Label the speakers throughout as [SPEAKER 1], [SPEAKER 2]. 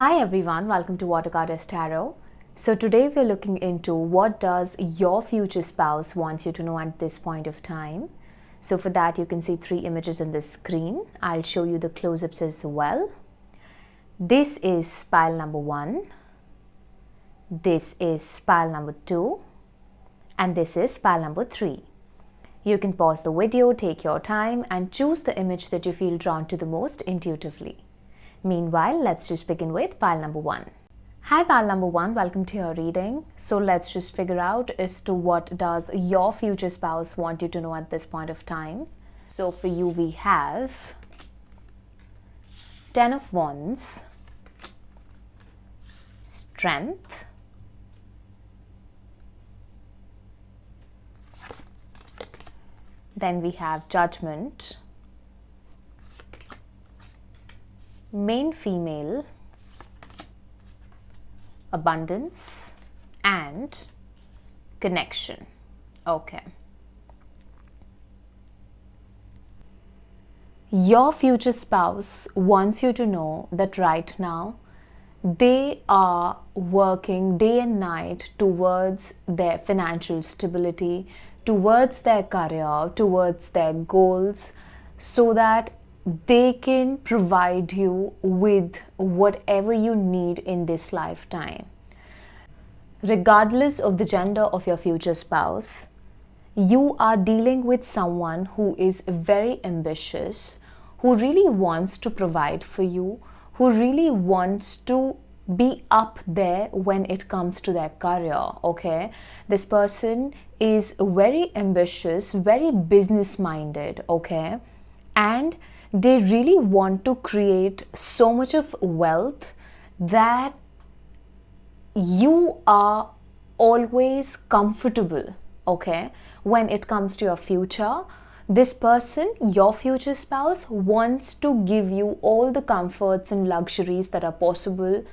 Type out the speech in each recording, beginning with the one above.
[SPEAKER 1] Hi everyone, welcome to watergoddesstarot. So today we're looking into what does your future spouse want you to know at this point of time. So for that you can see three images on the screen. I'll show you the close-ups as well. This is pile number 1. This is pile number 2. And this is pile number 3. You can pause the video, take your time and choose the image that you feel drawn to the most intuitively. Meanwhile, let's just begin with pile number 1. Hi pile number 1, welcome to your reading. So let's just figure out as to what does your future spouse want you to know at this point of time. So for you we have 10 of Wands, Strength, then we have Judgment, Main Female, Abundance and Connection. Okay. Your future spouse wants you to know that right now they are working day and night towards their financial stability, towards their career, towards their goals, so that they can provide you with whatever you need in this lifetime. Regardless of the gender of your future spouse, you are dealing with someone who is very ambitious, who really wants to provide for you, who really wants to be up there when it comes to their career, okay? This person is very ambitious, very business-minded, okay? And they really want to create so much of wealth that you are always comfortable, okay? When it comes to your future, this person, your future spouse, wants to give you all the comforts and luxuries that are possible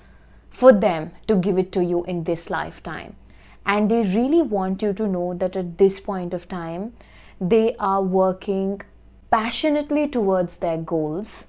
[SPEAKER 1] for them to give it to you in this lifetime. And they really want you to know that at this point of time, they are working passionately towards their goals,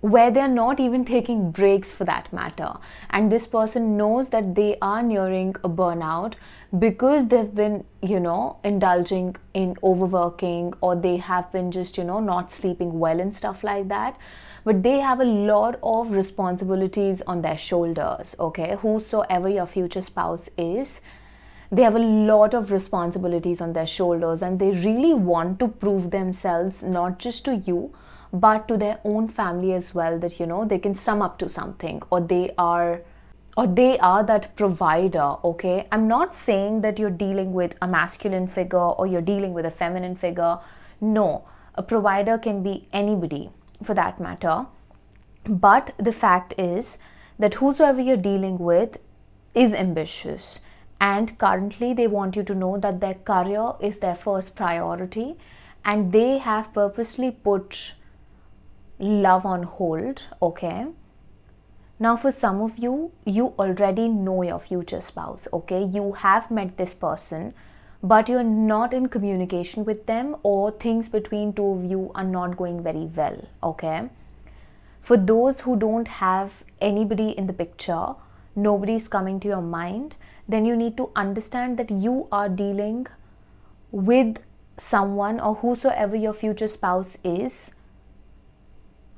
[SPEAKER 1] where they're not even taking breaks for that matter. And this person knows that they are nearing a burnout because they've been, indulging in overworking, or they have been just, not sleeping well and stuff like that. But they have a lot of responsibilities on their shoulders, okay? Whosoever your future spouse is, they have a lot of responsibilities on their shoulders, and they really want to prove themselves not just to you, but to their own family as well, that they can sum up to something, or they are that provider, okay? I'm not saying that you're dealing with a masculine figure or you're dealing with a feminine figure. No, a provider can be anybody for that matter. But the fact is that whosoever you're dealing with is ambitious. And currently they want you to know that their career is their first priority, and they have purposely put love on hold, okay? Now for some of you, you already know your future spouse, okay? You have met this person, but you're not in communication with them, or things between two of you are not going very well, okay? For those who don't have anybody in the picture, nobody's coming to your mind, then you need to understand that you are dealing with someone, or whosoever your future spouse is,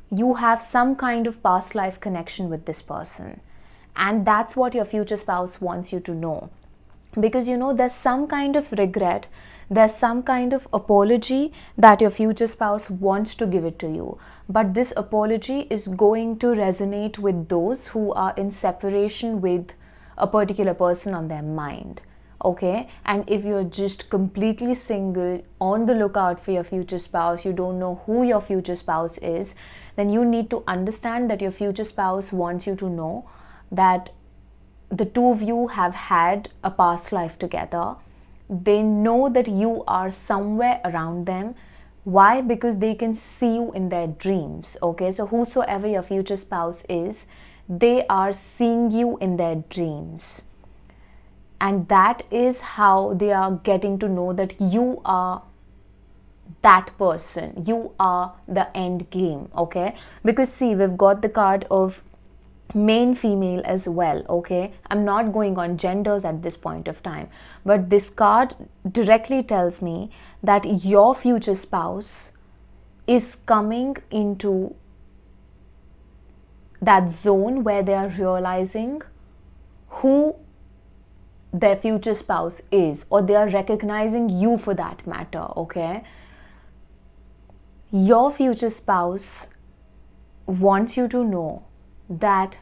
[SPEAKER 1] you have some kind of past life connection with this person. And that's what your future spouse wants you to know. Because there's some kind of regret, there's some kind of apology that your future spouse wants to give it to you. But this apology is going to resonate with those who are in separation with a particular person on their mind, okay? And if you're just completely single, on the lookout for your future spouse, you don't know who your future spouse is, then you need to understand that your future spouse wants you to know that the two of you have had a past life together. They know that you are somewhere around them. Why? Because they can see you in their dreams, okay? So whosoever your future spouse is, they are seeing you in their dreams. And that is how they are getting to know that you are that person, you are the end game, okay? Because see, we've got the card of male, female as well, okay? I'm not going on genders at this point of time, but this card directly tells me that your future spouse is coming into that zone where they are realizing who their future spouse is, or they are recognizing you for that matter, okay? Your future spouse wants you to know that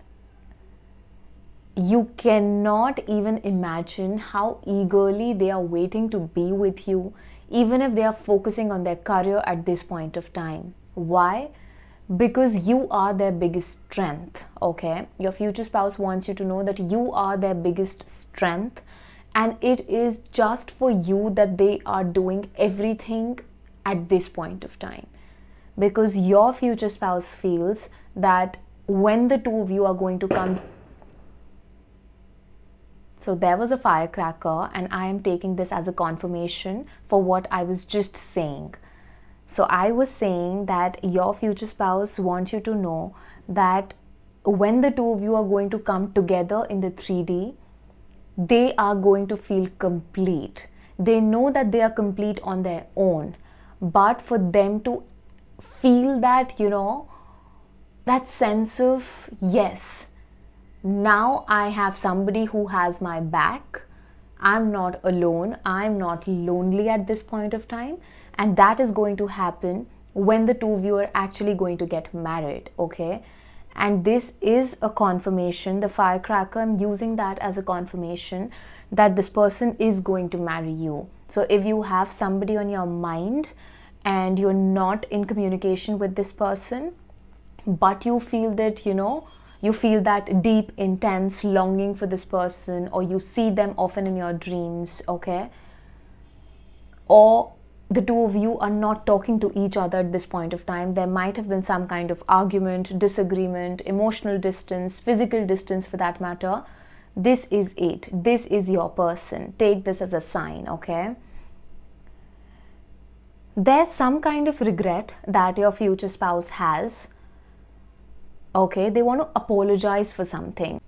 [SPEAKER 1] you cannot even imagine how eagerly they are waiting to be with you, even if they are focusing on their career at this point of time. Why? Because you are their biggest strength, okay? Your future spouse wants you to know that you are their biggest strength, and it is just for you that they are doing everything at this point of time. Because your future spouse feels that when the two of you are going to come. So there was a firecracker, and I am taking this as a confirmation for what I was just saying. So I was saying that your future spouse wants you to know that when the two of you are going to come together in the 3D, they are going to feel complete. They know that they are complete on their own, but for them to feel that, that sense of, yes, now I have somebody who has my back. I'm not alone. I'm not lonely at this point of time. And that is going to happen when the two of you are actually going to get married, okay? And this is a confirmation. The firecracker, I'm using that as a confirmation that this person is going to marry you. So if you have somebody on your mind and you're not in communication with this person, but you feel that, you feel that deep, intense longing for this person, or you see them often in your dreams, okay? Or the two of you are not talking to each other at this point of time. There might have been some kind of argument, disagreement, emotional distance, physical distance for that matter. This is it. This is your person. Take this as a sign, okay? There's some kind of regret that your future spouse has. Okay, they want to apologize for something.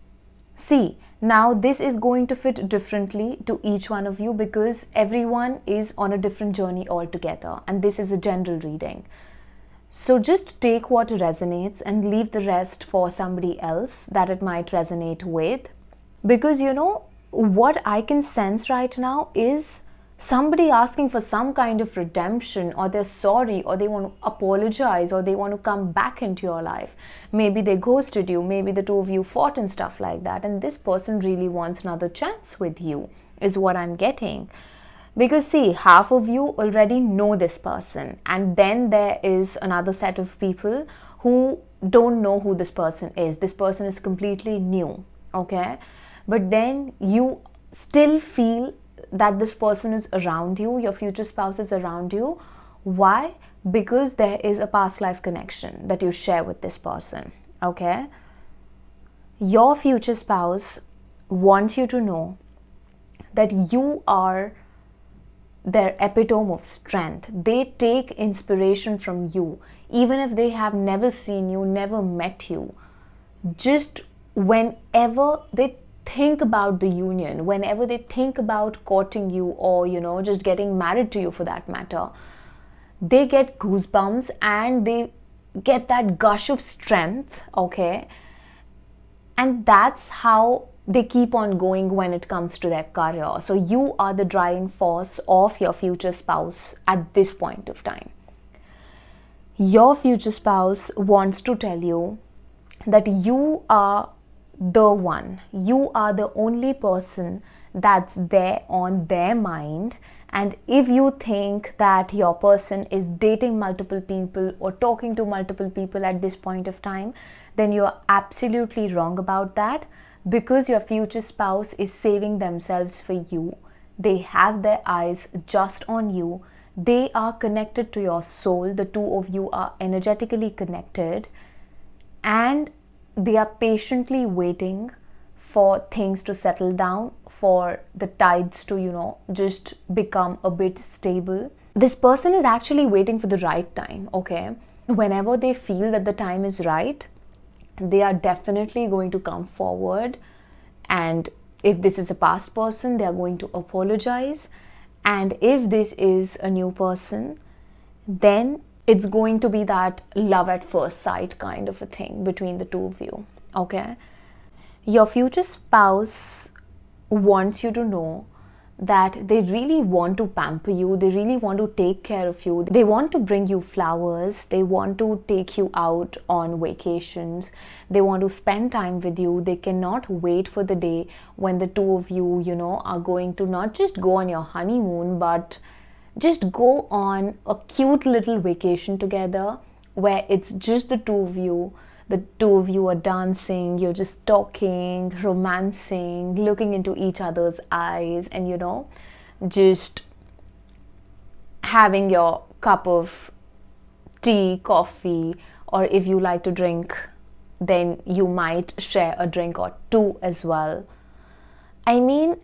[SPEAKER 1] See, now this is going to fit differently to each one of you because everyone is on a different journey altogether, and this is a general reading. So just take what resonates and leave the rest for somebody else that it might resonate with. Because what I can sense right now is somebody asking for some kind of redemption, or they're sorry, or they want to apologize, or they want to come back into your life. Maybe they ghosted you, maybe the two of you fought and stuff like that, and this person really wants another chance with you, is what I'm getting. Because see, half of you already know this person, and then there is another set of people who don't know who this person is. This person is completely new, okay? But then you still feel that this person is around you, your future spouse is around you. Why? Because there is a past life connection that you share with this person, okay? Your future spouse wants you to know that you are their epitome of strength. They take inspiration from you, even if they have never seen you, never met you. Just whenever they think about the union, whenever they think about courting you, or just getting married to you for that matter, they get goosebumps and they get that gush of strength, okay? And that's how they keep on going when it comes to their career. So you are the driving force of your future spouse at this point of time. Your future spouse wants to tell you that you are the one. You are the only person that's there on their mind. And if you think that your person is dating multiple people or talking to multiple people at this point of time, then you are absolutely wrong about that, because your future spouse is saving themselves for you. They have their eyes just on you. They are connected to your soul. The two of you are energetically connected, and they are patiently waiting for things to settle down, for the tides to, just become a bit stable. This person is actually waiting for the right time, okay? Whenever they feel that the time is right, They are definitely going to come forward, and if this is a past person, they are going to apologize. And if this is a new person, then it's going to be that love at first sight kind of a thing between the two of you. Okay, your future spouse wants you to know that they really want to pamper you, they really want to take care of you, they want to bring you flowers, they want to take you out on vacations, they want to spend time with you. They cannot wait for the day when the two of you, are going to not just go on your honeymoon, but just go on a cute little vacation together where it's just the two of you. The two of you are dancing, you're just talking, romancing, looking into each other's eyes, and just having your cup of tea, coffee, or if you like to drink, then you might share a drink or two as well. I mean,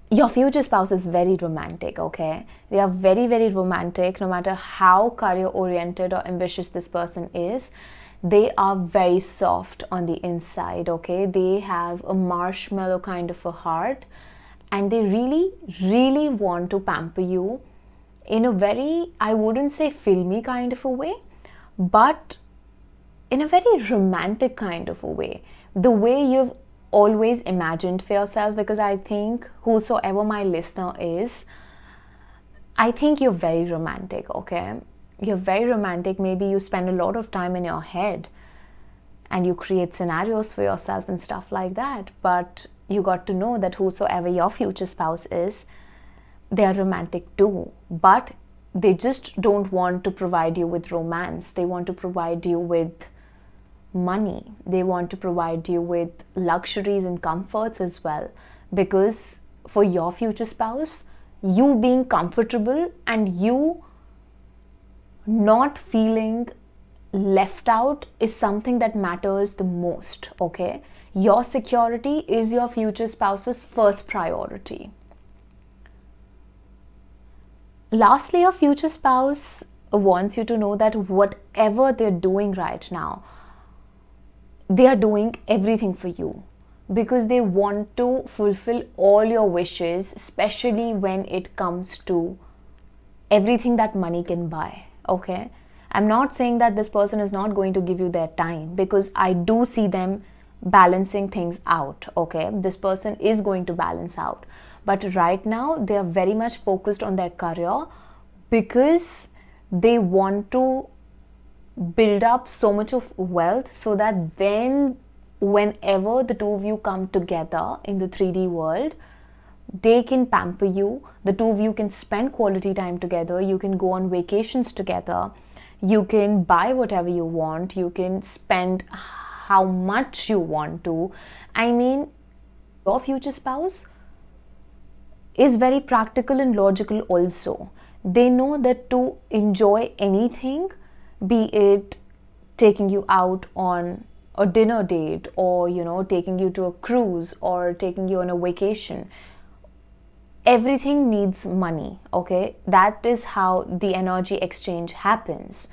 [SPEAKER 1] your future spouse is very romantic, okay? They are very, very romantic. No matter how career-oriented or ambitious this person is, they are very soft on the inside, okay? They have a marshmallow kind of a heart, and they really, really want to pamper you in a very, I wouldn't say filmy kind of a way, but in a very romantic kind of a way. The way you've always imagined for yourself, because I think whosoever my listener is, I think you're very romantic, okay? You're very romantic. Maybe you spend a lot of time in your head and you create scenarios for yourself and stuff like that. But you got to know that whosoever your future spouse is, they are romantic too. But they just don't want to provide you with romance. They want to provide you with money. They want to provide you with luxuries and comforts as well. Because for your future spouse, you being comfortable and you not feeling left out is something that matters the most, okay? Your security is your future spouse's first priority. Lastly, your future spouse wants you to know that whatever they're doing right now, they are doing everything for you because they want to fulfill all your wishes, especially when it comes to everything that money can buy. Okay, I'm not saying that this person is not going to give you their time, because I do see them balancing things out. Okay, this person is going to balance out, but right now they are very much focused on their career because they want to build up so much of wealth so that then whenever the two of you come together in the 3D world, they can pamper you. The two of you can spend quality time together. You can go on vacations together. You can buy whatever you want. You can spend how much you want to. I mean, your future spouse is very practical and logical also. They know that to enjoy anything, be it taking you out on a dinner date or, taking you to a cruise or taking you on a vacation, everything needs money, okay? That is how the energy exchange happens.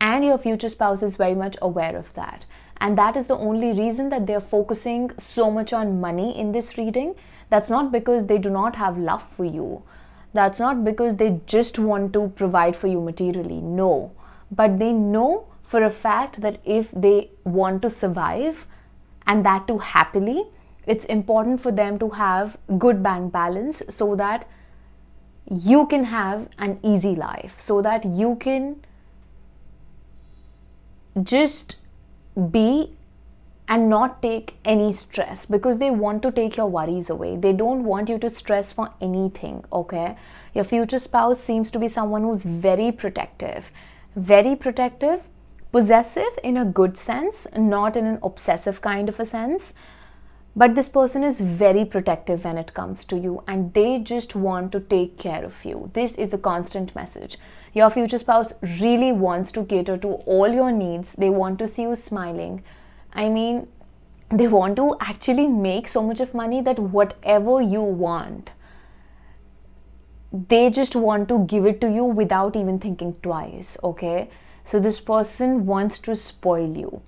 [SPEAKER 1] And your future spouse is very much aware of that. And that is the only reason that they're focusing so much on money in this reading. That's not because they do not have love for you. That's not because they just want to provide for you materially. No. But they know for a fact that if they want to survive, and that too happily, it's important for them to have good bank balance so that you can have an easy life, so that you can just be and not take any stress, because they want to take your worries away. They don't want you to stress for anything, okay? Your future spouse seems to be someone who's very protective, possessive in a good sense, not in an obsessive kind of a sense. But this person is very protective when it comes to you, and they just want to take care of you. This is a constant message. Your future spouse really wants to cater to all your needs. They want to see you smiling. I mean, they want to actually make so much of money that whatever you want, they just want to give it to you without even thinking twice, okay? So this person wants to spoil you.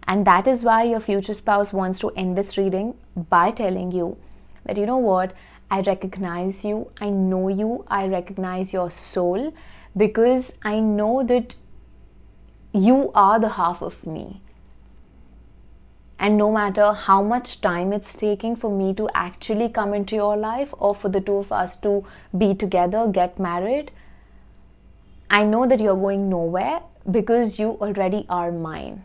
[SPEAKER 1] And that is why your future spouse wants to end this reading by telling you that, you know what, I recognize you, I know you, I recognize your soul, because I know that you are the half of me. And no matter how much time it's taking for me to actually come into your life, or for the two of us to be together, get married, I know that you're going nowhere, because you already are mine.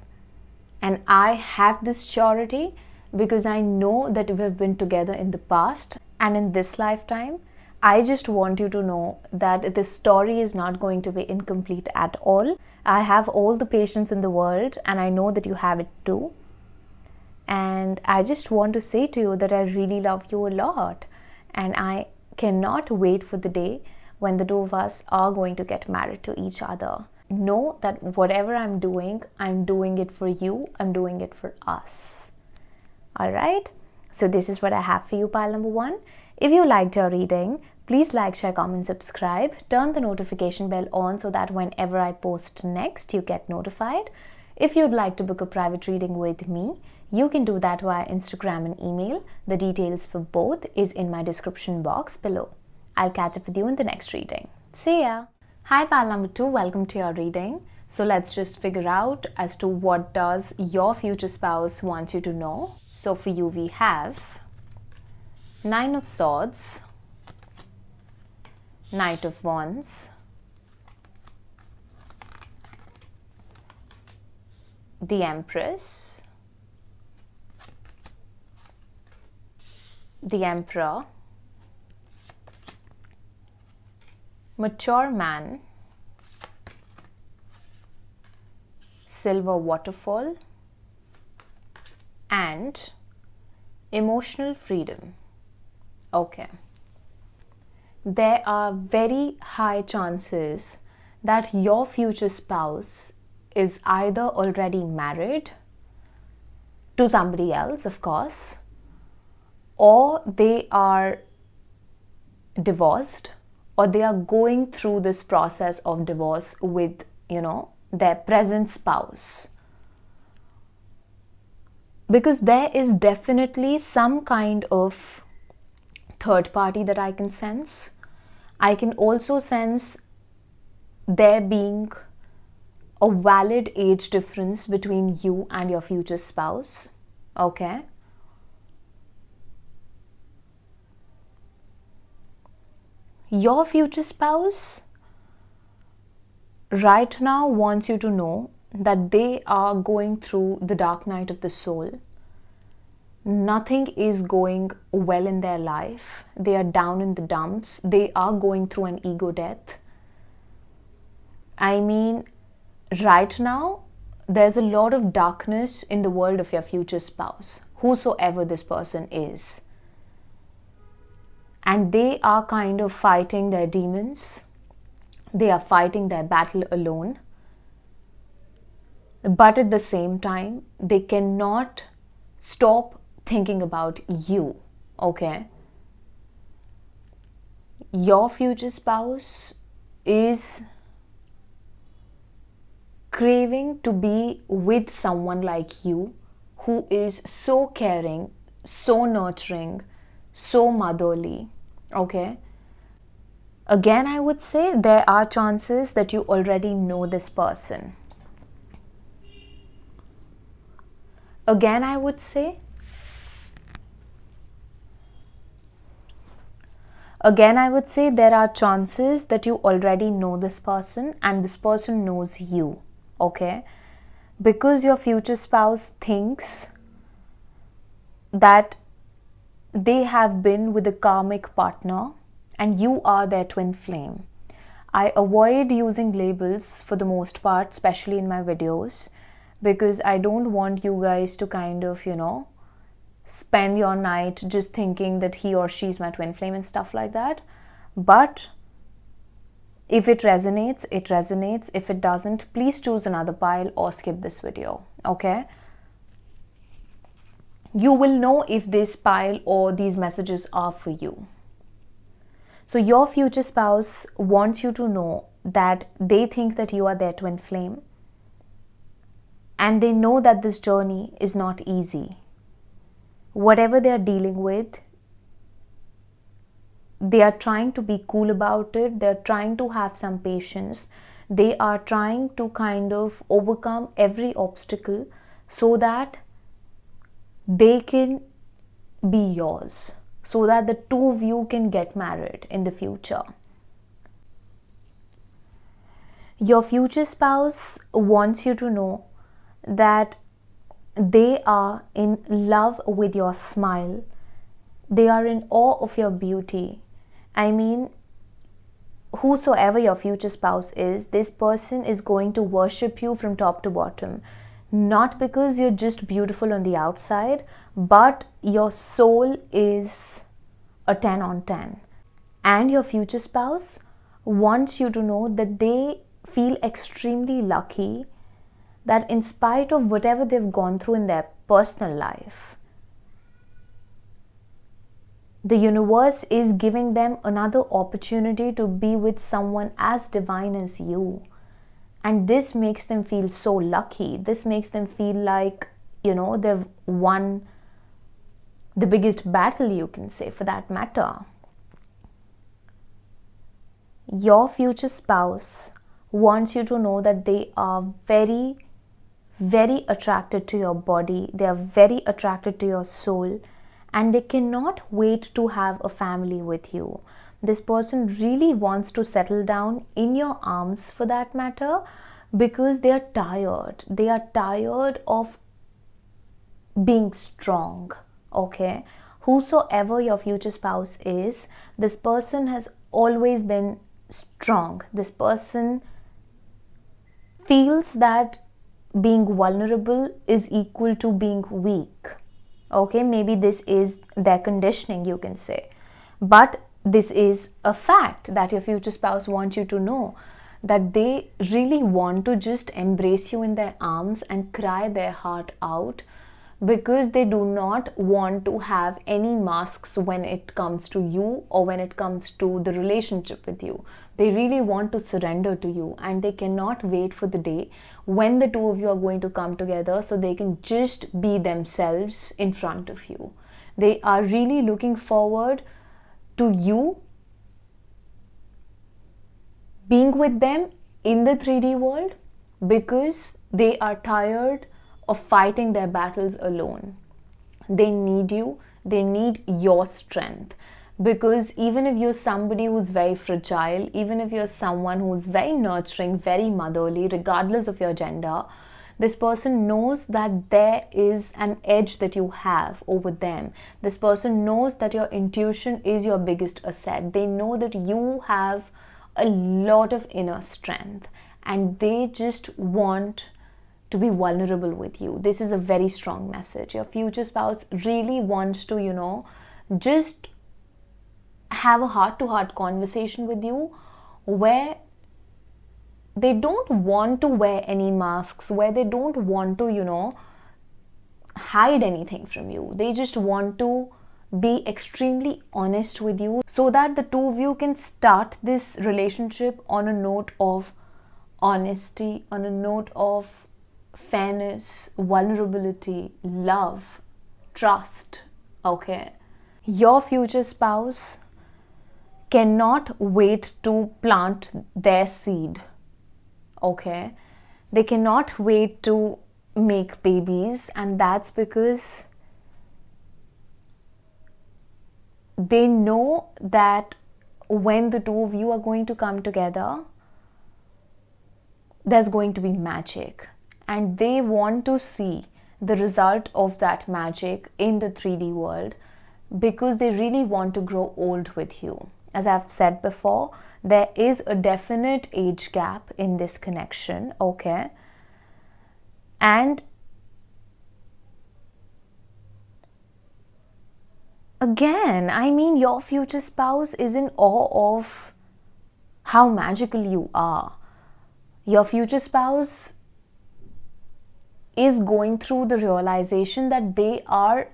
[SPEAKER 1] And I have this surety because I know that we've been together in the past and in this lifetime. I just want you to know that this story is not going to be incomplete at all. I have all the patience in the world, and I know that you have it too. And I just want to say to you that I really love you a lot, and I cannot wait for the day when the two of us are going to get married to each other. Know that whatever I'm doing it for you, I'm doing it for us. Alright? So this is what I have for you, pile number 1. If you liked your reading, please like, share, comment, subscribe. Turn the notification bell on so that whenever I post next, you get notified. If you'd like to book a private reading with me, you can do that via Instagram and email. The details for both is in my description box below. I'll catch up with you in the next reading. See ya! Hi pile number 2, welcome to your reading. So let's just figure out as to what does your future spouse want you to know. So for you we have 9 of Swords, Knight of Wands, the Empress, the Emperor, Mature Man, Silver Waterfall, and Emotional Freedom. Okay. There are very high chances that your future spouse is either already married to somebody else, of course, or they are divorced, or they are going through this process of divorce with, their present spouse. Because there is definitely some kind of third party that I can sense. I can also sense there being a valid age difference between you and your future spouse. Okay? Your future spouse right now wants you to know that they are going through the dark night of the soul. Nothing is going well in their life. They are down in the dumps. They are going through an ego death. I mean, right now, there's a lot of darkness in the world of your future spouse, whosoever this person is. And they are kind of fighting their demons. They are fighting their battle alone. But at the same time, they cannot stop thinking about you. Okay? Your future spouse is craving to be with someone like you, who is so caring, so nurturing, so motherly. Okay? Again, I would say there are chances that you already know this person. Again, I would say there are chances that you already know this person and this person knows you. Okay? Because your future spouse thinks that they have been with a karmic partner and you are their twin flame. I avoid using labels for the most part, especially in my videos, because I don't want you guys to kind of, spend your night just thinking that he or she is my twin flame and stuff like that. But if it resonates, it resonates. If it doesn't, please choose another pile or skip this video. Okay? You will know if this pile or these messages are for you. So your future spouse wants you to know that they think that you are their twin flame. And they know that this journey is not easy. Whatever they are dealing with, they are trying to be cool about it. They are trying to have some patience. They are trying to kind of overcome every obstacle so that they can be yours, so that the two of you can get married in the future. Your future spouse wants you to know that they are in love with your smile. They are in awe of your beauty. I mean, whosoever your future spouse is, this person is going to worship you from top to bottom. Not because you're just beautiful on the outside, but your soul is a 10 on 10. And your future spouse wants you to know that they feel extremely lucky that in spite of whatever they've gone through in their personal life, the universe is giving them another opportunity to be with someone as divine as you. And this makes them feel so lucky. This makes them feel like, they've won the biggest battle, you can say, for that matter. Your future spouse wants you to know that they are very, very attracted to your body. They are very attracted to your soul. And they cannot wait to have a family with you. This person really wants to settle down in your arms, for that matter, because they are tired. They are tired of being strong, okay? Whosoever your future spouse is, this person has always been strong. This person feels that being vulnerable is equal to being weak. Okay, maybe this is their conditioning, you can say. But this is a fact that your future spouse wants you to know, that they really want to just embrace you in their arms and cry their heart out, because they do not want to have any masks when it comes to you or when it comes to the relationship with you. They really want to surrender to you, and they cannot wait for the day when the two of you are going to come together so they can just be themselves in front of you. They are really looking forward to you being with them in the 3D world, because they are tired of fighting their battles alone. They need you. They need your strength. Because even if you're somebody who's very fragile, even if you're someone who's very nurturing, very motherly, regardless of your gender, this person knows that there is an edge that you have over them. This person knows that your intuition is your biggest asset. They know that you have a lot of inner strength, and they just want to be vulnerable with you. This is a very strong message. Your future spouse really wants to, just have a heart-to-heart conversation with you, where they don't want to wear any masks, where they don't want to, hide anything from you. They just want to be extremely honest with you, so that the two of you can start this relationship on a note of honesty, on a note of fairness, vulnerability, love, trust, okay? Your future spouse cannot wait to plant their seed, okay? They cannot wait to make babies, and that's because they know that when the two of you are going to come together, there's going to be magic. And they want to see the result of that magic in the 3D world, because they really want to grow old with you. As I've said before, there is a definite age gap in this connection, okay? And again, I mean, your future spouse is in awe of how magical you are. Your future spouse is going through the realization that they are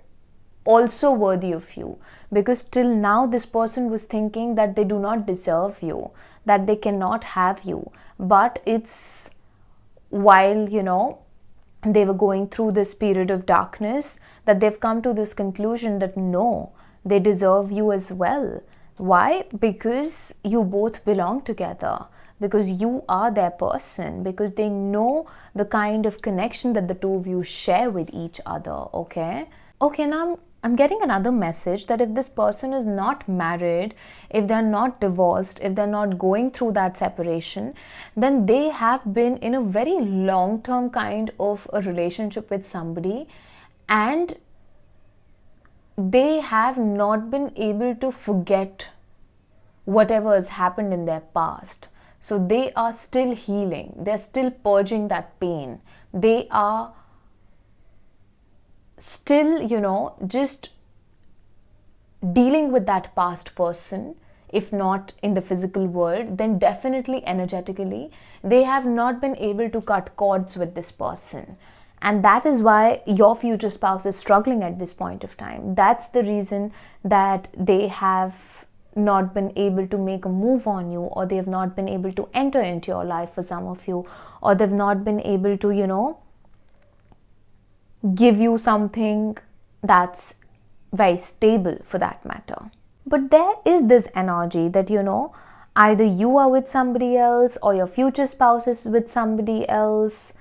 [SPEAKER 1] also worthy of you, because till now this person was thinking that they do not deserve you, that they cannot have you. But it's while they were going through this period of darkness, that they've come to this conclusion that no, they deserve you as well. Why? Because you both belong together, because you are their person, because they know the kind of connection that the two of you share with each other. Okay, now I'm getting another message that if this person is not married, if they're not divorced, if they're not going through that separation, then they have been in a very long-term kind of a relationship with somebody, and they have not been able to forget whatever has happened in their past. So they are still healing. They're still purging that pain. They are still, just dealing with that past person. If not in the physical world, then definitely energetically, they have not been able to cut cords with this person. And that is why your future spouse is struggling at this point of time. That's the reason that they have not been able to make a move on you, or they have not been able to enter into your life for some of you, or they've not been able to, give you something that's very stable for that matter. But there is this energy that, either you are with somebody else or your future spouse is with somebody else.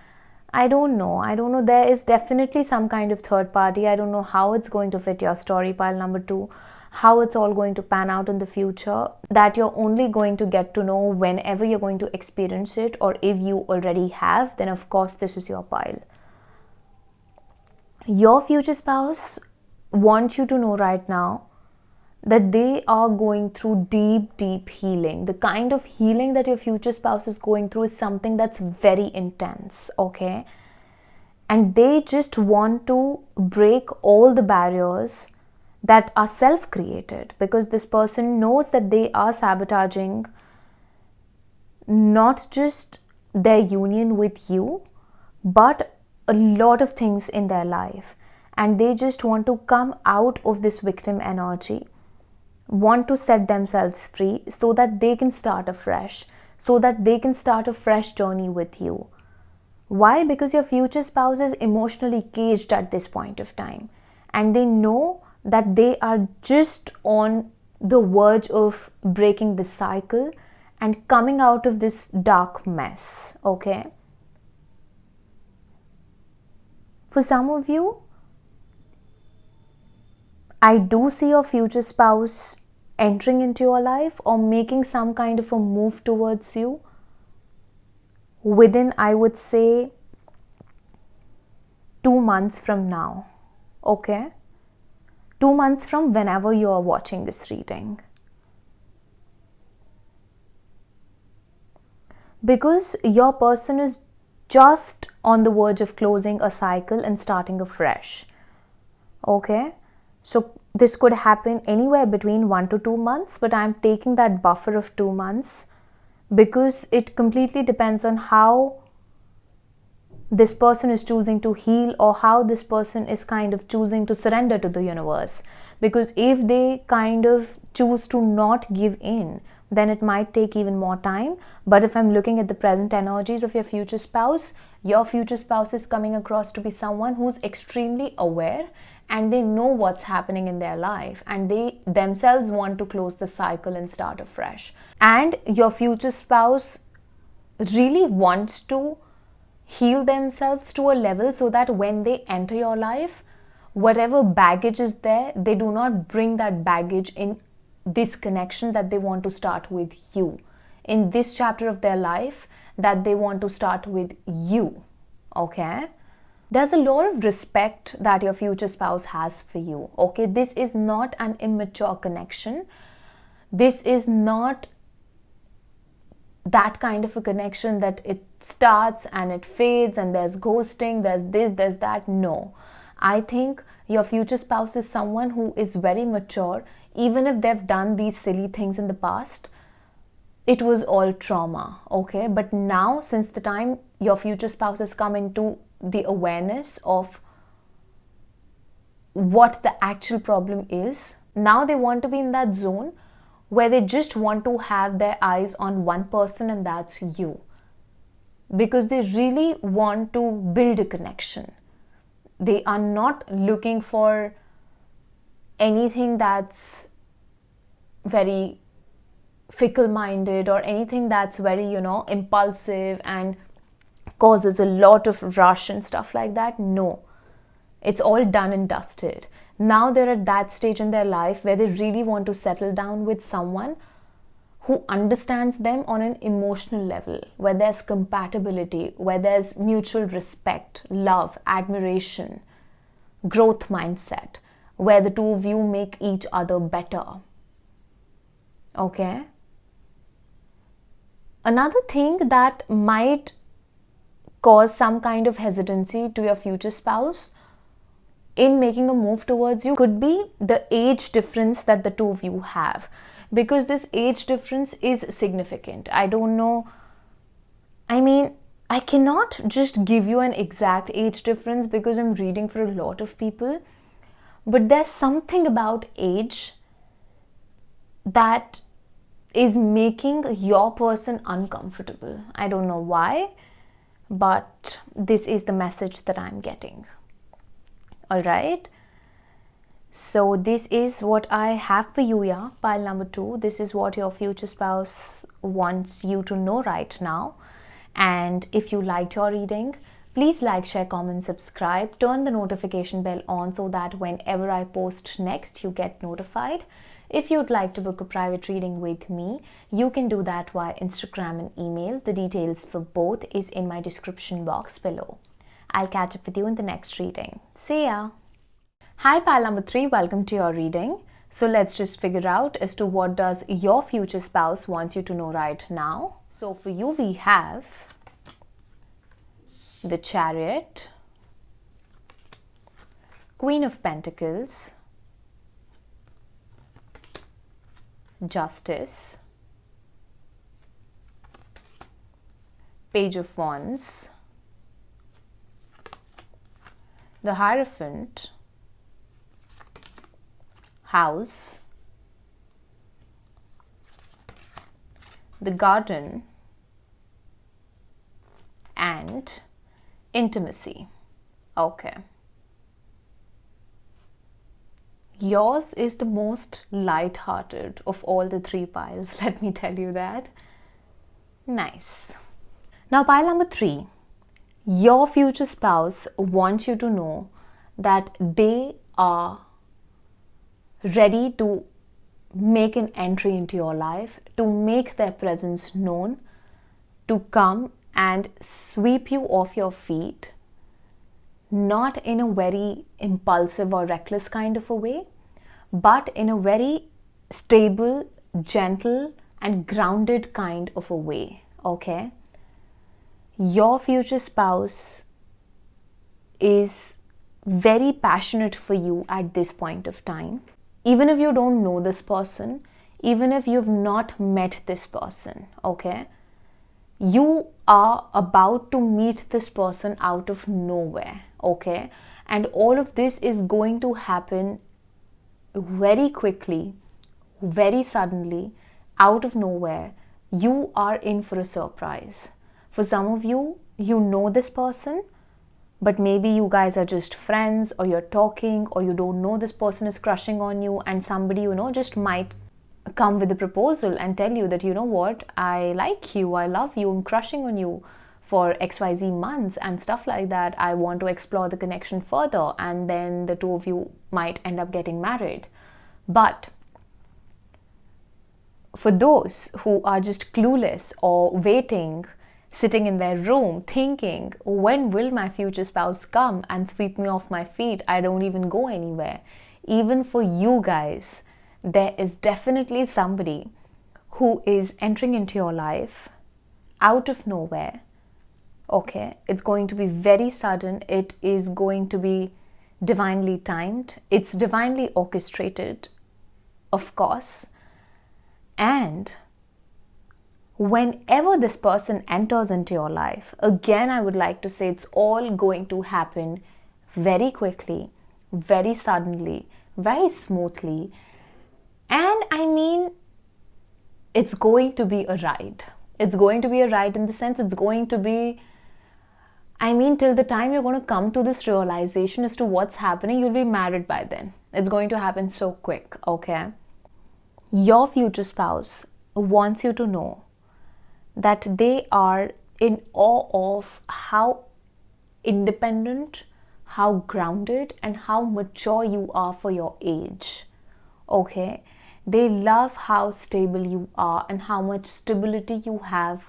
[SPEAKER 1] I don't know. There is definitely some kind of third party. I don't know how it's going to fit your story, pile number 2, how it's all going to pan out in the future. That you're only going to get to know whenever you're going to experience it, or if you already have, then of course this is your pile. Your future spouse wants you to know right now that they are going through deep healing. The kind of healing that your future spouse is going through is something that's very intense, okay? And they just want to break all the barriers that are self-created, because this person knows that they are sabotaging not just their union with you, but a lot of things in their life. And they just want to come out of this victim energy, want to set themselves free so that they can start afresh, so that they can start a fresh journey with you. Why? Because your future spouse is emotionally caged at this point of time, and they know that they are just on the verge of breaking the cycle and coming out of this dark mess, okay? For some of you, I do see your future spouse entering into your life or making some kind of a move towards you within, I would say, 2 months from now, okay? 2 months from whenever you are watching this reading. Because your person is just on the verge of closing a cycle and starting afresh, okay? So this could happen anywhere between 1 to 2 months, but I'm taking that buffer of 2 months because it completely depends on how this person is choosing to heal, or how this person is kind of choosing to surrender to the universe. Because if they kind of choose to not give in, then it might take even more time. But if I'm looking at the present energies of your future spouse is coming across to be someone who's extremely aware, and they know what's happening in their life, and they themselves want to close the cycle and start afresh. And your future spouse really wants to heal themselves to a level so that when they enter your life, whatever baggage is there, they do not bring that baggage in this connection that they want to start with you, in this chapter of their life that they want to start with you, okay? There's a lot of respect that your future spouse has for you, okay? This is not an immature connection. This is not that kind of a connection that it starts and it fades and there's ghosting, there's this, there's that. No. I think your future spouse is someone who is very mature. Even if they've done these silly things in the past, it was all trauma, okay? But now, since the time your future spouse has come into the awareness of what the actual problem is, now they want to be in that zone where they just want to have their eyes on one person, and that's you. because they really want to build a connection. They are not looking for anything that's very fickle-minded or anything that's very, impulsive and causes a lot of rush and stuff like that. No, it's all done and dusted. Now they're at that stage in their life where they really want to settle down with someone who understands them on an emotional level, where there's compatibility, where there's mutual respect, love, admiration, growth mindset, where the two of you make each other better. Okay? Another thing that might cause some kind of hesitancy to your future spouse in making a move towards you could be the age difference that the two of you have, because this age difference is significant. I don't know, I cannot just give you an exact age difference because I'm reading for a lot of people, but there's something about age that is making your person uncomfortable. I don't know why, but this is the message that I'm getting. All right. So this is what I have for you, yeah, pile number 2. This is what your future spouse wants you to know right now. And if you liked your reading, please like, share, comment, subscribe, turn the notification bell on so that whenever I post next, you get notified. If you'd like to book a private reading with me, you can do that via Instagram and email. The details for both is in my description box below. I'll catch up with you in the next reading. See ya! Hi pile number 3, welcome to your reading. So let's just figure out as to what does your future spouse wants you to know right now. So for you we have the Chariot, Queen of Pentacles, Justice, Page of Wands, the Hierophant, House, the Garden, and Intimacy. Okay. Yours is the most light-hearted of all the 3 piles, let me tell you that. Nice. Now pile number 3, your future spouse wants you to know that they are ready to make an entry into your life, to make their presence known, to come and sweep you off your feet, not in a very impulsive or reckless kind of a way, but in a very stable, gentle, and grounded kind of a way. Okay? Your future spouse is very passionate for you at this point of time. Even if you don't know this person, even if you've not met this person, okay, you are about to meet this person out of nowhere, okay, and all of this is going to happen very quickly, very suddenly, out of nowhere. You are in for a surprise. For some of you, you know this person, but maybe you guys are just friends, or you're talking, or you don't know this person is crushing on you, and somebody, just might come with a proposal and tell you that, you know what, I like you, I love you, I'm crushing on you for XYZ months and stuff like that. I want to explore the connection further, and then the two of you might end up getting married. But for those who are just clueless or waiting, sitting in their room thinking, when will my future spouse come and sweep me off my feet? I don't even go anywhere. Even for you guys, there is definitely somebody who is entering into your life out of nowhere. Okay, it's going to be very sudden. It is going to be divinely timed. It's divinely orchestrated, of course. And whenever this person enters into your life, again, I would like to say it's all going to happen very quickly, very suddenly, very smoothly. And it's going to be a ride. It's going to be a ride in the sense it's going to be, I mean, till the time you're going to come to this realization as to what's happening, you'll be married by then. It's going to happen so quick, okay? Your future spouse wants you to know that they are in awe of how independent, how grounded, and how mature you are for your age, okay? They love how stable you are and how much stability you have,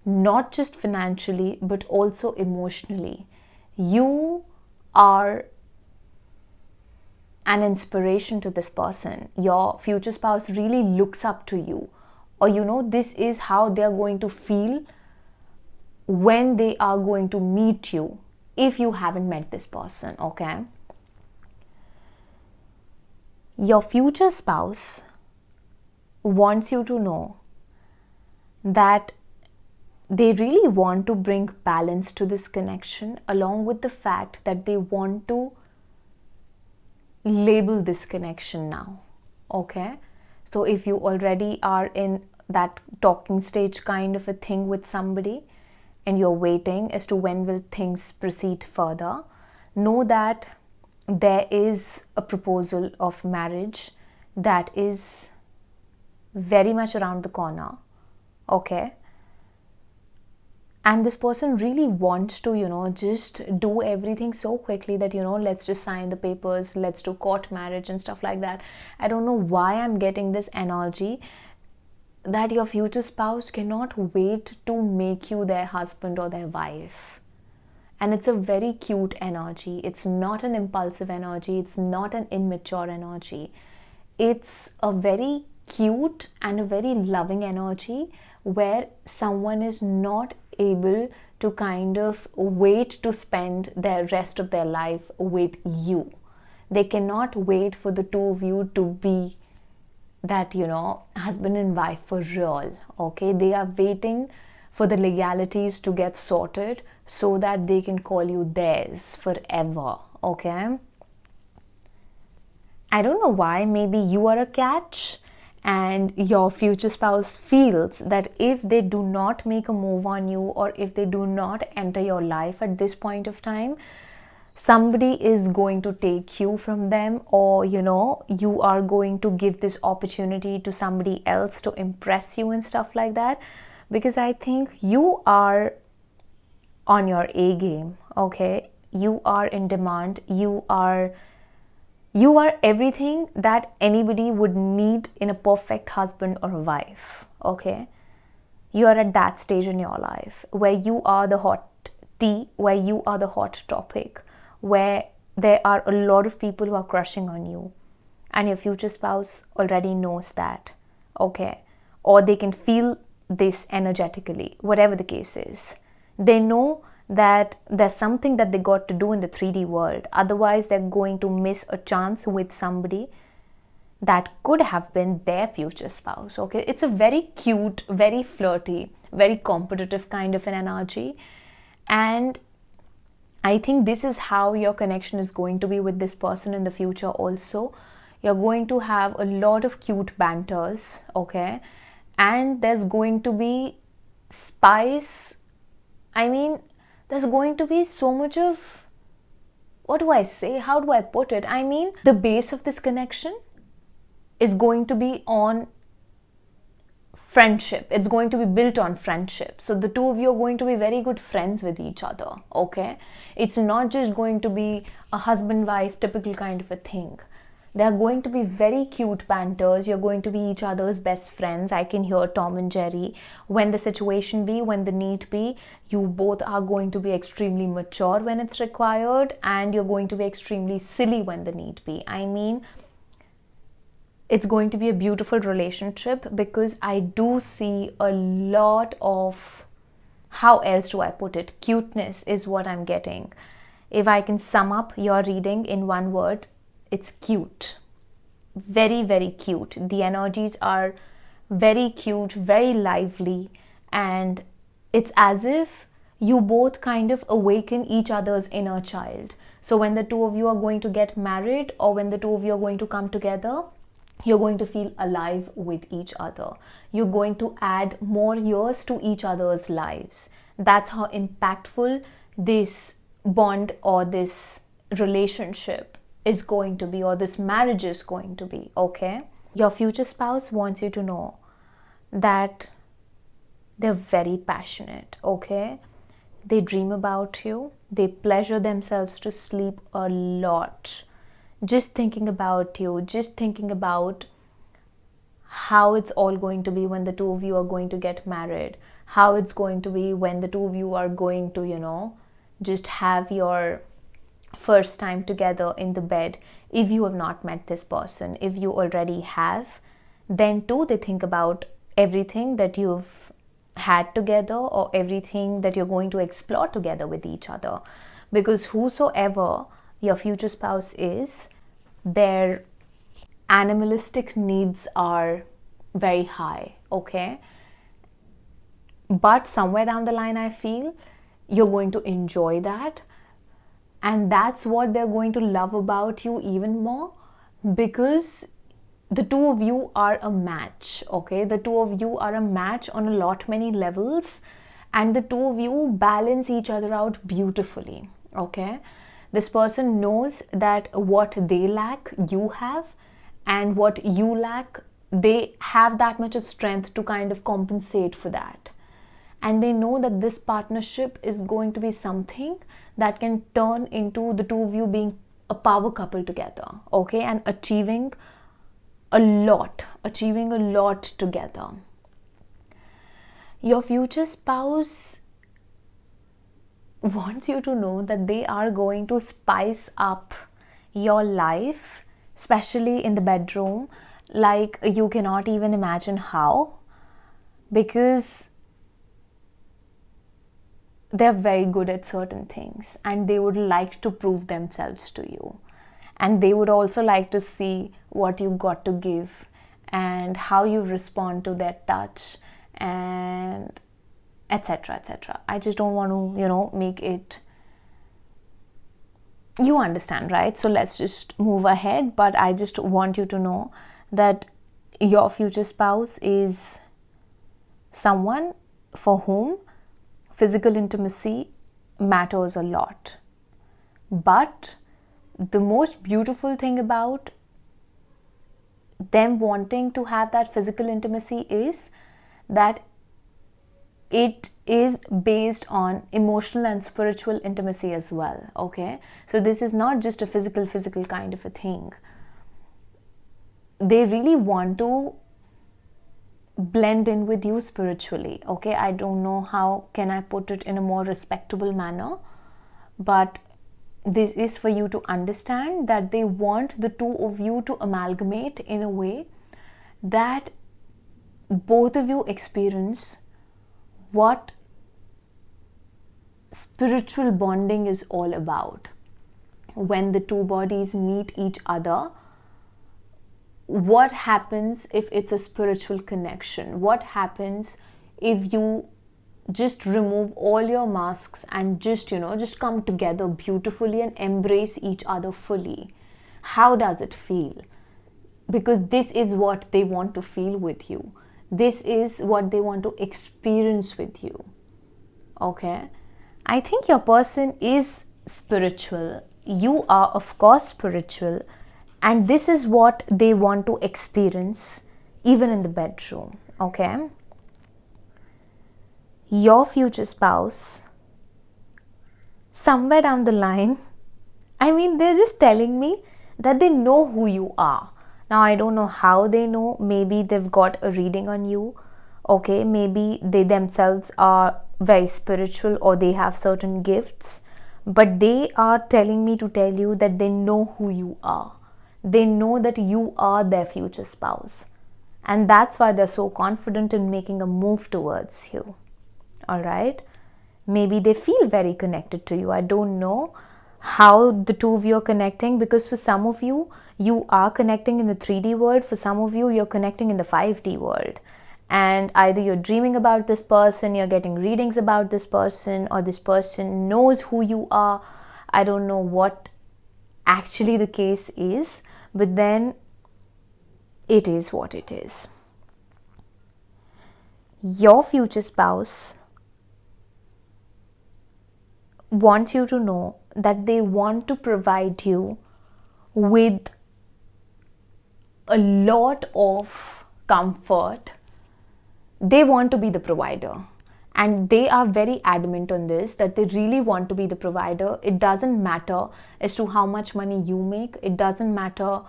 [SPEAKER 1] not just financially, but also emotionally. You are an inspiration to this person. Your future spouse really looks up to you, or this is how they are going to feel when they are going to meet you, if you haven't met this person, okay? Your future spouse wants you to know that they really want to bring balance to this connection, along with the fact that they want to label this connection now, okay? So if you already are in that talking stage kind of a thing with somebody and you're waiting as to when will things proceed further, know that there is a proposal of marriage that is very much around the corner, okay? And this person really wants to, just do everything so quickly that, let's just sign the papers, let's do court marriage and stuff like that. I don't know why I'm getting this energy that your future spouse cannot wait to make you their husband or their wife. And it's a very cute energy. It's not an impulsive energy. It's not an immature energy. It's a very cute and a very loving energy where someone is not able to kind of wait to spend the rest of their life with you. They cannot wait for the two of you to be that, husband and wife for real, okay? They are waiting for the legalities to get sorted so that they can call you theirs forever, okay? I don't know why, maybe you are a catch and your future spouse feels that if they do not make a move on you, or if they do not enter your life at this point of time, somebody is going to take you from them, or you are going to give this opportunity to somebody else to impress you and stuff like that. Because I think you are on your A game, okay? You are in demand. You are everything that anybody would need in a perfect husband or wife, okay? You are at that stage in your life where you are the hot tea, where you are the hot topic, where there are a lot of people who are crushing on you, and your future spouse already knows that, okay? Or they can feel this energetically, whatever the case is. They know that there's something that they got to do in the 3D world. Otherwise, they're going to miss a chance with somebody that could have been their future spouse, okay? It's a very cute, very flirty, very competitive kind of an energy. And I think this is how your connection is going to be with this person in the future also. You're going to have a lot of cute banters, okay? And there's going to be spice. I mean, there's going to be so much of, what do I say? How do I put it? I mean, the base of this connection is going to be on friendship. It's going to be built on friendship. So the two of you are going to be very good friends with each other, okay? It's not just going to be a husband-wife typical kind of a thing. There are going to be very cute banters. You're going to be each other's best friends. I can hear Tom and Jerry. When the situation be, when the need be, you both are going to be extremely mature when it's required, and you're going to be extremely silly when the need be. I mean, it's going to be a beautiful relationship, because I do see a lot of, how else do I put it? Cuteness is what I'm getting. If I can sum up your reading in one word, it's cute. Very, very cute. The energies are very cute, very lively, and it's as if you both kind of awaken each other's inner child. So when the two of you are going to get married, or when the two of you are going to come together, You're going to feel alive with each other. You're going to add more years to each other's lives. That's how impactful this bond or this relationship is going to be, or this marriage is going to be, okay? Your future spouse wants you to know that they're very passionate, okay? They dream about you. They pleasure themselves to sleep a lot. Just thinking about you, just thinking about how it's all going to be when the two of you are going to get married, how it's going to be when the two of you are going to, just have your first time together in the bed. If you have not met this person, if you already have, then too they think about everything that you've had together or everything that you're going to explore together with each other. Because whosoever your future spouse is, their animalistic needs are very high, okay? But somewhere down the line, I feel you're going to enjoy that, and that's what they're going to love about you even more, because the two of you are a match, okay? The two of you are a match on a lot many levels, and the two of you balance each other out beautifully, okay? This person knows that what they lack, you have, and what you lack, they have that much of strength to kind of compensate for that. And they know that this partnership is going to be something that can turn into the two of you being a power couple together, okay? And achieving a lot together. Your future spouse wants you to know that they are going to spice up your life, especially in the bedroom, like you cannot even imagine how, because they're very good at certain things and they would like to prove themselves to you. And they would also like to see what you got to give and how you respond to their touch, and etc, etc. I just don't want to, make it, you understand, right? So let's just move ahead. But I just want you to know that your future spouse is someone for whom physical intimacy matters a lot. But the most beautiful thing about them wanting to have that physical intimacy is that it is based on emotional and spiritual intimacy as well, okay? So this is not just a physical kind of a thing. They really want to blend in with you spiritually, okay? I don't know how can I put it in a more respectable manner, but this is for you to understand that they want the two of you to amalgamate in a way that both of you experience what spiritual bonding is all about. When the two bodies meet each other, what happens if it's a spiritual connection? What happens if you just remove all your masks and just come together beautifully and embrace each other fully? How does it feel? Because this is what they want to feel with you. This is what they want to experience with you, okay? I think your person is spiritual. You are, of course, spiritual. And this is what they want to experience even in the bedroom, okay? Your future spouse, somewhere down the line, they're just telling me that they know who you are. Now, I don't know how they know. Maybe they've got a reading on you, okay? Maybe they themselves are very spiritual or they have certain gifts. But they are telling me to tell you that they know who you are. They know that you are their future spouse. And that's why they're so confident in making a move towards you. All right? Maybe they feel very connected to you. I don't know how the two of you are connecting, because for some of you, you are connecting in the 3D world. For some of you, you're connecting in the 5D world. And either you're dreaming about this person, you're getting readings about this person, or this person knows who you are. I don't know what actually the case is, but then it is what it is. Your future spouse wants you to know that they want to provide you with a lot of comfort. They want to be the provider, and they are very adamant on this, that they really want to be the provider. It doesn't matter as to how much money you make, it doesn't matter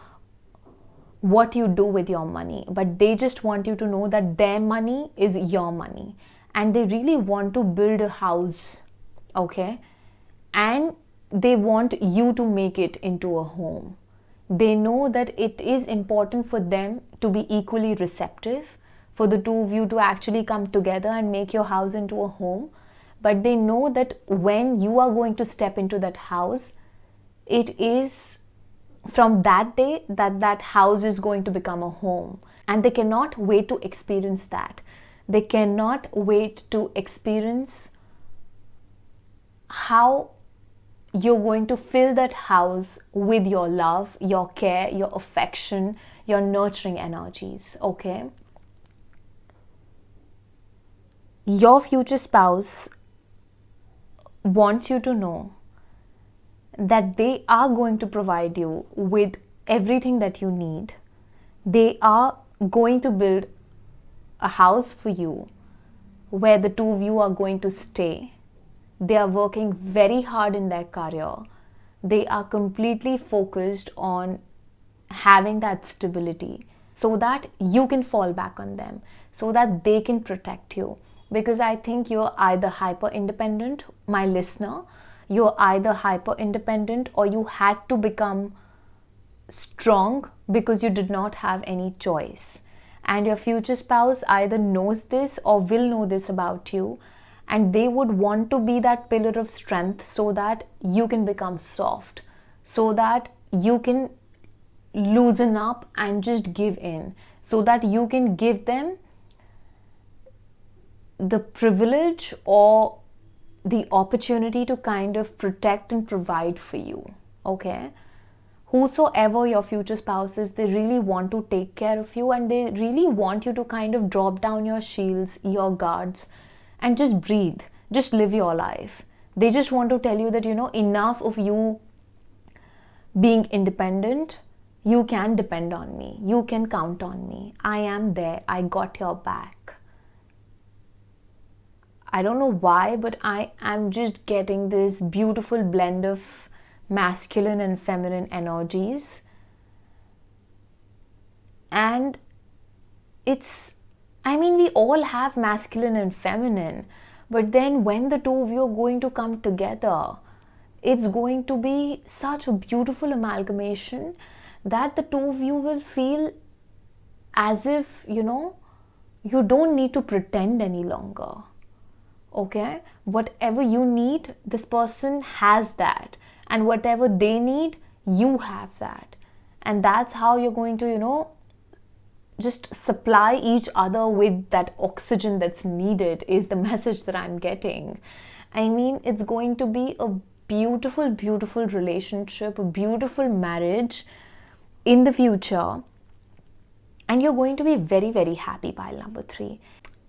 [SPEAKER 1] what you do with your money, but they just want you to know that their money is your money, and they really want to build a house, okay, and they want you to make it into a home. They know that it is important for them to be equally receptive, for the two of you to actually come together and make your house into a home. But they know that when you are going to step into that house, it is from that day that that house is going to become a home. And they cannot wait to experience that. They cannot wait to experience how you're going to fill that house with your love, your care, your affection, your nurturing energies, okay? Your future spouse wants you to know that they are going to provide you with everything that you need. They are going to build a house for you where the two of you are going to stay. They are working very hard in their career. They are completely focused on having that stability so that you can fall back on them, so that they can protect you. Because I think you're either hyper independent, my listener, you're either hyper independent, or you had to become strong because you did not have any choice. And your future spouse either knows this or will know this about you, and they would want to be that pillar of strength so that you can become soft, so that you can loosen up and just give in, so that you can give them the privilege or the opportunity to kind of protect and provide for you, okay? Whosoever your future spouse is, they really want to take care of you, and they really want you to kind of drop down your shields, your guards, and just breathe, just live your life. They just want to tell you that, enough of you being independent. You can depend on me, you can count on me, I am there, I got your back. I don't know why, but I am just getting this beautiful blend of masculine and feminine energies. And we all have masculine and feminine, but then when the two of you are going to come together, it's going to be such a beautiful amalgamation that the two of you will feel as if, you don't need to pretend any longer. Okay? Whatever you need, this person has that. And whatever they need, you have that. And that's how you're going to, just supply each other with that oxygen that's needed, is the message that I'm getting. It's going to be a beautiful, beautiful relationship, a beautiful marriage in the future. And you're going to be very, very happy, pile number 3.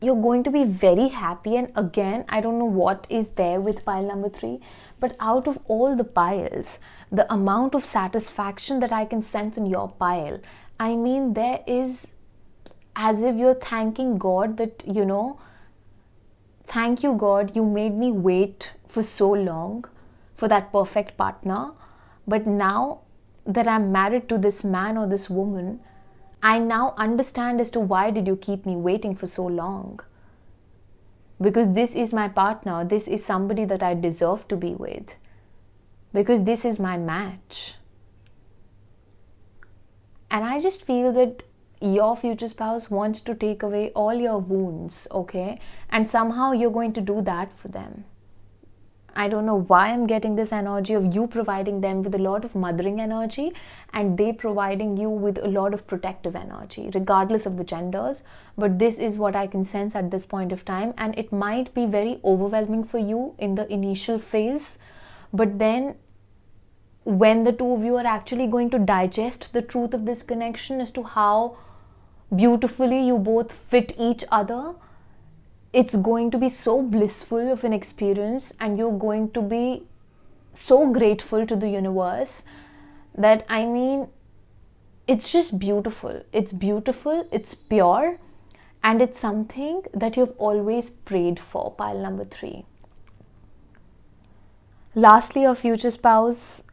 [SPEAKER 1] You're going to be very happy. And again, I don't know what is there with pile number 3, but out of all the piles, the amount of satisfaction that I can sense in your pile, there is as if you're thanking God that, thank you, God, you made me wait for so long for that perfect partner. But now that I'm married to this man or this woman, I now understand as to why did you keep me waiting for so long. Because this is my partner, this is somebody that I deserve to be with. Because this is my match. And I just feel that your future spouse wants to take away all your wounds, okay? And somehow you're going to do that for them. I don't know why I'm getting this energy of you providing them with a lot of mothering energy and they providing you with a lot of protective energy, regardless of the genders. But this is what I can sense at this point of time, and it might be very overwhelming for you in the initial phase. But then when the two of you are actually going to digest the truth of this connection as to how beautifully, you both fit each other. It's going to be so blissful of an experience, and you're going to be so grateful to the universe that, I mean, it's just beautiful. It's beautiful, it's pure, and it's something that you've always prayed for, pile number 3. Lastly, your future spouse.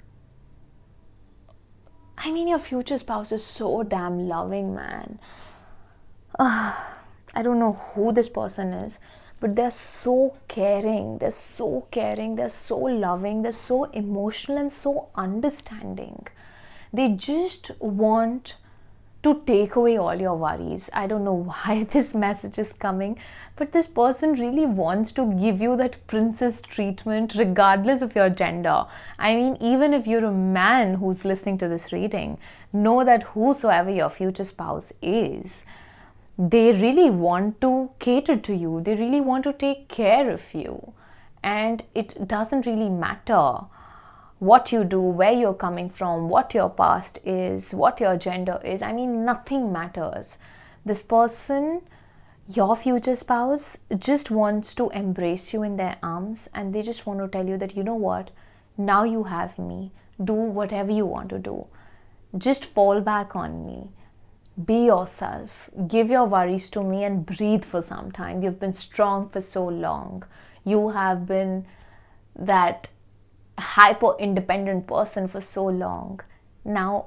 [SPEAKER 1] I mean, your future spouse is so damn loving, man. I don't know who this person is, but they're so caring, they're so caring, they're so loving, they're so emotional and so understanding. They just want to take away all your worries. I don't know why this message is coming, but this person really wants to give you that princess treatment regardless of your gender. I mean, even if you're a man who's listening to this reading, know that whosoever your future spouse is, they really want to cater to you. They really want to take care of you. And it doesn't really matter what you do, where you're coming from, what your past is, what your gender is. I mean, nothing matters. This person, your future spouse, just wants to embrace you in their arms, and they just want to tell you that, you know what, now you have me. Do whatever you want to do. Just fall back on me. Be yourself. Give your worries to me and breathe for some time. You've been strong for so long. You have been that hyper independent person for so long. Now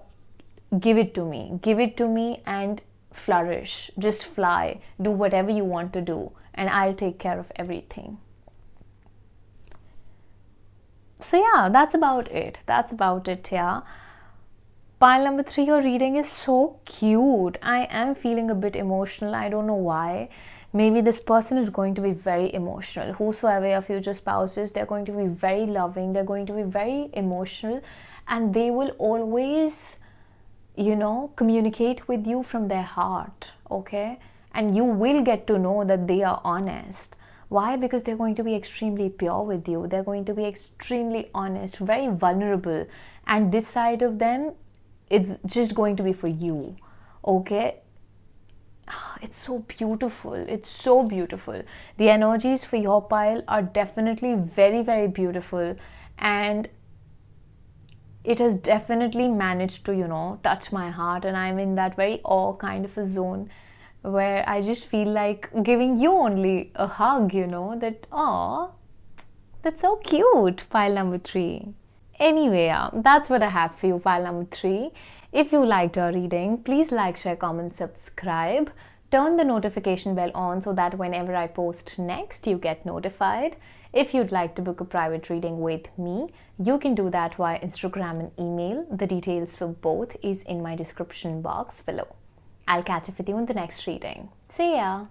[SPEAKER 1] give it to me. Give it to me and flourish. Just fly. Do whatever you want to do, and I'll take care of everything. So yeah, that's about it. Yeah. Pile number 3, your reading is so cute. I am feeling a bit emotional. I don't know why. Maybe this person is going to be very emotional. Whosoever your future spouse is, they're going to be very loving. They're going to be very emotional. And they will always, communicate with you from their heart. Okay? And you will get to know that they are honest. Why? Because they're going to be extremely pure with you. They're going to be extremely honest, very vulnerable. And this side of them, it's just going to be for you. Okay? It's so beautiful. It's so beautiful. The energies for your pile are definitely very, very beautiful. And it has definitely managed to, touch my heart. And I'm in that very awe kind of a zone where I just feel like giving you only a hug, that, aw, that's so cute, pile number 3. Anyway, that's what I have for you, pile number 3. If you liked our reading, please like, share, comment, subscribe. Turn the notification bell on so that whenever I post next, you get notified. If you'd like to book a private reading with me, you can do that via Instagram and email. The details for both is in my description box below. I'll catch up with you in the next reading. See ya!